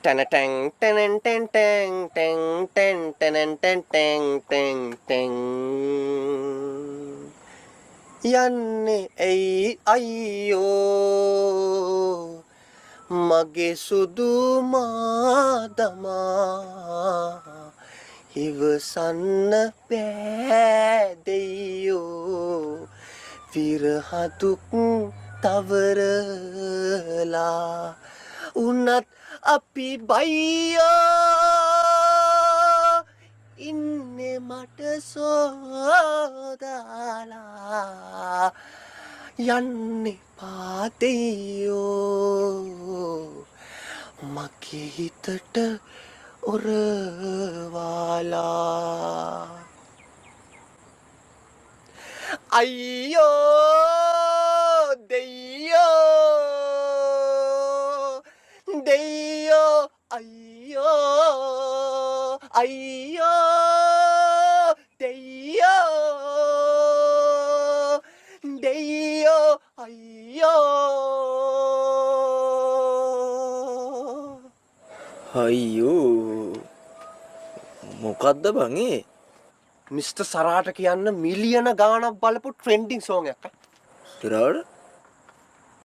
Ten teng ten ten teng teng ten ten ten teng teng teng යන්නේ ඇයි අයියෝ මගේ සුදු මාදමා ඉවසන්න බෑ දෙයියෝ විරහදුක් තවරලා උනත් අපි බයියෝ ඉන්නේ මට සෝදාලා යන්නේ පාතෙයෝ මගේ හිතට ඔරවාලා අයියෝ දෙයියෝ දෙයියෝ අයියෝ අයියෝ දෙයියෝ දෙයියෝ අයියෝ අයියෝ මොකද්ද බං ඒ මිස්ටර් සරාට කියන්න මිලියන ගාණක් බලපු ට්‍රෙන්ඩින් සෝං එකක්. තිරාවට